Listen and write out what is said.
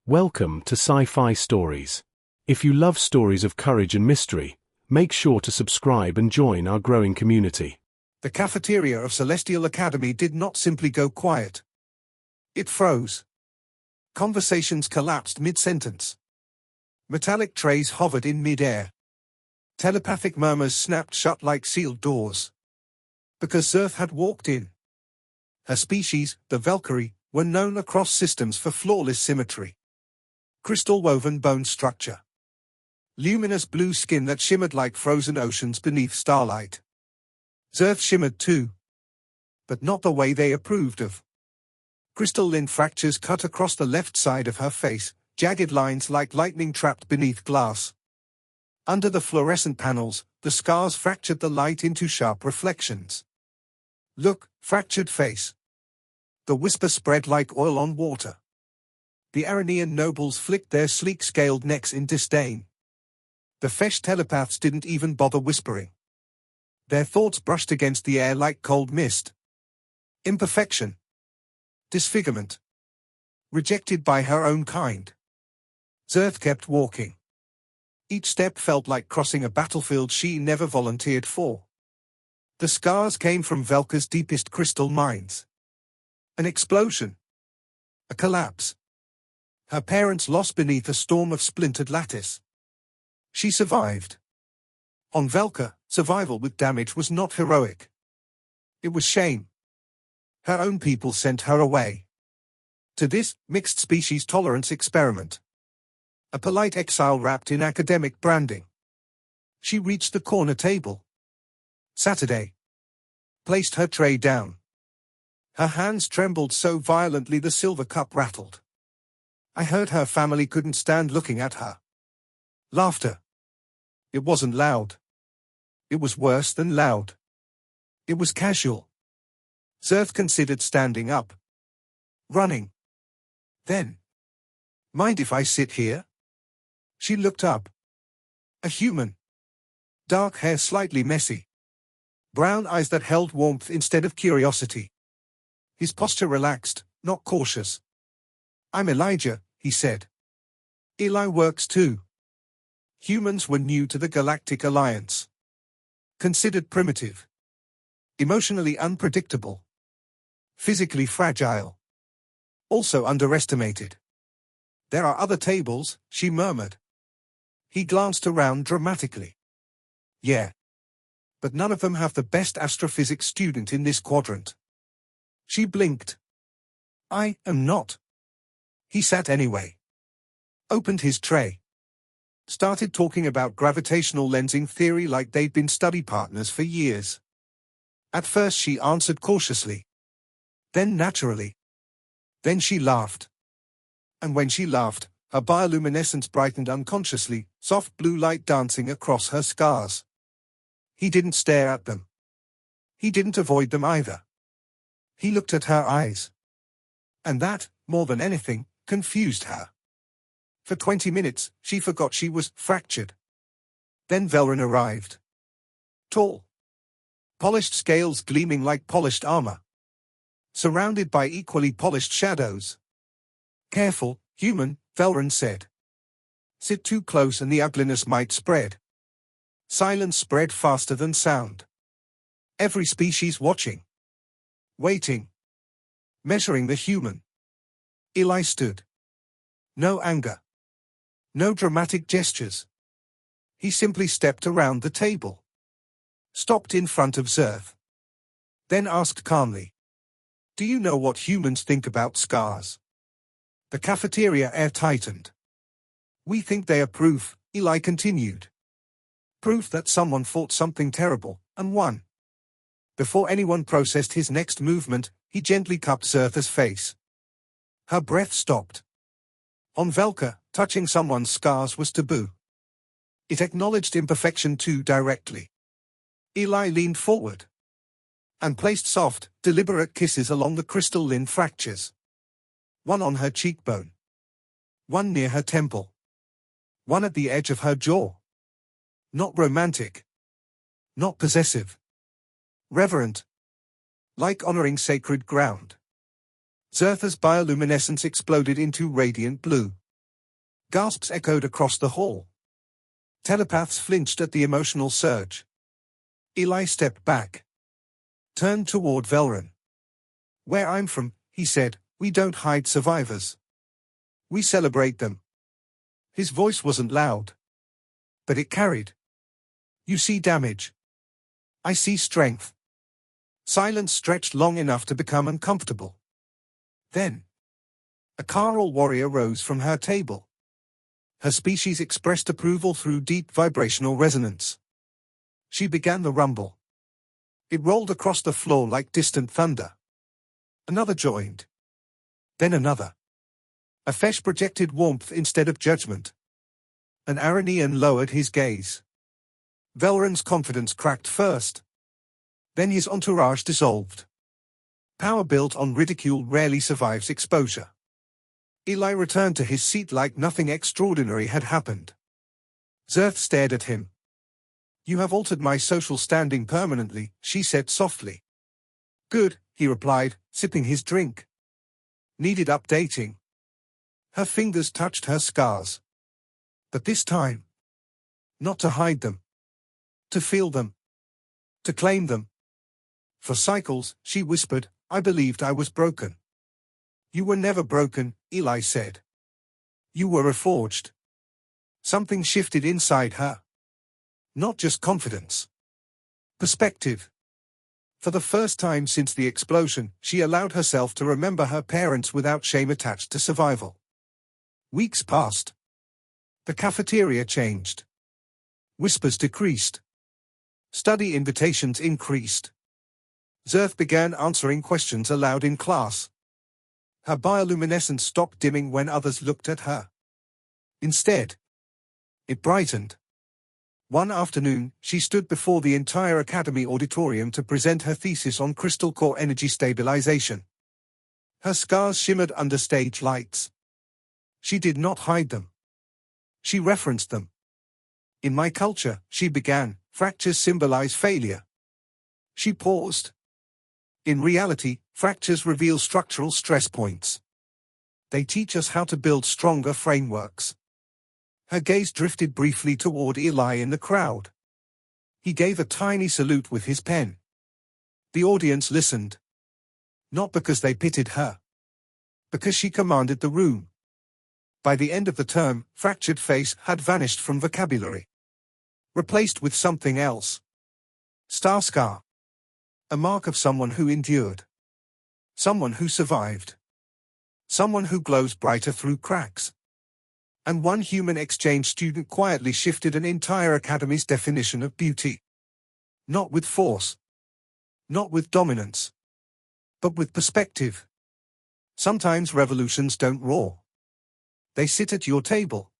Welcome to Sci-Fi Stories. If you love stories of courage and mystery, make sure to subscribe and join our growing community. The cafeteria of Celestial Academy did not simply go quiet. It froze. Conversations collapsed mid-sentence. Metallic trays hovered in mid-air. Telepathic murmurs snapped shut like sealed doors. Because Zerth had walked in. Her species, the Velcar, were known across systems for flawless symmetry. Crystal-woven bone structure. Luminous blue skin that shimmered like frozen oceans beneath starlight. Zerth shimmered too. But not the way they approved of. Crystalline fractures cut across the left side of her face, jagged lines like lightning trapped beneath glass. Under the fluorescent panels, the scars fractured the light into sharp reflections. Look, fractured face. The whisper spread like oil on water. The Aranian nobles flicked their sleek scaled necks in disdain. The Fesh telepaths didn't even bother whispering. Their thoughts brushed against the air like cold mist. Imperfection. Disfigurement. Rejected by her own kind. Zerth kept walking. Each step felt like crossing a battlefield she never volunteered for. The scars came from Velcar's deepest crystal mines. An explosion. A collapse. Her parents lost beneath a storm of splintered lattice. She survived. On Velcar, survival with damage was not heroic. It was shame. Her own people sent her away. To this mixed species tolerance experiment. A polite exile wrapped in academic branding. She reached the corner table. Saturday. Placed her tray down. Her hands trembled so violently the silver cup rattled. I heard her family couldn't stand looking at her. Laughter. It wasn't loud. It was worse than loud. It was casual. Zerth considered standing up. Running. Then. Mind if I sit here? She looked up. A human. Dark hair slightly messy. Brown eyes that held warmth instead of curiosity. His posture relaxed, not cautious. I'm Elijah, he said. Eli works too. Humans were new to the Galactic Alliance. Considered primitive. Emotionally unpredictable. Physically fragile. Also underestimated. There are other tables, she murmured. He glanced around dramatically. Yeah. But none of them have the best astrophysics student in this quadrant. She blinked. I am not. He sat anyway. Opened his tray. Started talking about gravitational lensing theory like they'd been study partners for years. At first she answered cautiously. Then naturally. Then she laughed. And when she laughed, her bioluminescence brightened unconsciously, soft blue light dancing across her scars. He didn't stare at them. He didn't avoid them either. He looked at her eyes. And that, more than anything, confused her. For 20 minutes, she forgot she was fractured. Then Velrin arrived. Tall. Polished scales gleaming like polished armor. Surrounded by equally polished shadows. Careful, human, Velrin said. Sit too close and the ugliness might spread. Silence spread faster than sound. Every species watching. Waiting. Measuring the human. Eli stood. No anger. No dramatic gestures. He simply stepped around the table. Stopped in front of Zerth. Then asked calmly. Do you know what humans think about scars? The cafeteria air tightened. We think they are proof, Eli continued. Proof that someone fought something terrible, and won. Before anyone processed his next movement, he gently cupped Zerth's face. Her breath stopped. On Velcar, touching someone's scars was taboo. It acknowledged imperfection too directly. Eli leaned forward. And placed soft, deliberate kisses along the crystalline fractures. One on her cheekbone. One near her temple. One at the edge of her jaw. Not romantic. Not possessive. Reverent. Like honoring sacred ground. Zerth's bioluminescence exploded into radiant blue. Gasps echoed across the hall. Telepaths flinched at the emotional surge. Eli stepped back. Turned toward Velron. "Where I'm from," he said, "we don't hide survivors. We celebrate them." His voice wasn't loud. But it carried. "You see damage. I see strength." Silence stretched long enough to become uncomfortable. Then, a Karal warrior rose from her table. Her species expressed approval through deep vibrational resonance. She began the rumble. It rolled across the floor like distant thunder. Another joined. Then another. Afesh projected warmth instead of judgment. An Aranian lowered his gaze. Velron's confidence cracked first. Then his entourage dissolved. Power built on ridicule rarely survives exposure. Eli returned to his seat like nothing extraordinary had happened. Zerth stared at him. "You have altered my social standing permanently," she said softly. "Good," he replied, sipping his drink. "Needed updating." Her fingers touched her scars. But this time, not to hide them. To feel them. To claim them. "For cycles," she whispered, "I believed I was broken." "You were never broken," Eli said. "You were reforged." Something shifted inside her. Not just confidence. Perspective. For the first time since the explosion, she allowed herself to remember her parents without shame attached to survival. Weeks passed. The cafeteria changed. Whispers decreased. Study invitations increased. Zerth began answering questions aloud in class. Her bioluminescence stopped dimming when others looked at her. Instead, it brightened. One afternoon, she stood before the entire academy auditorium to present her thesis on crystal core energy stabilization. Her scars shimmered under stage lights. She did not hide them. She referenced them. "In my culture," she began, "fractures symbolize failure." She paused. "In reality, fractures reveal structural stress points. They teach us how to build stronger frameworks." Her gaze drifted briefly toward Eli in the crowd. He gave a tiny salute with his pen. The audience listened. Not because they pitied her. Because she commanded the room. By the end of the term, fractured face had vanished from vocabulary. Replaced with something else. Star scar. A mark of someone who endured. Someone who survived. Someone who glows brighter through cracks. And one human exchange student quietly shifted an entire academy's definition of beauty. Not with force. Not with dominance. But with perspective. Sometimes revolutions don't roar. They sit at your table.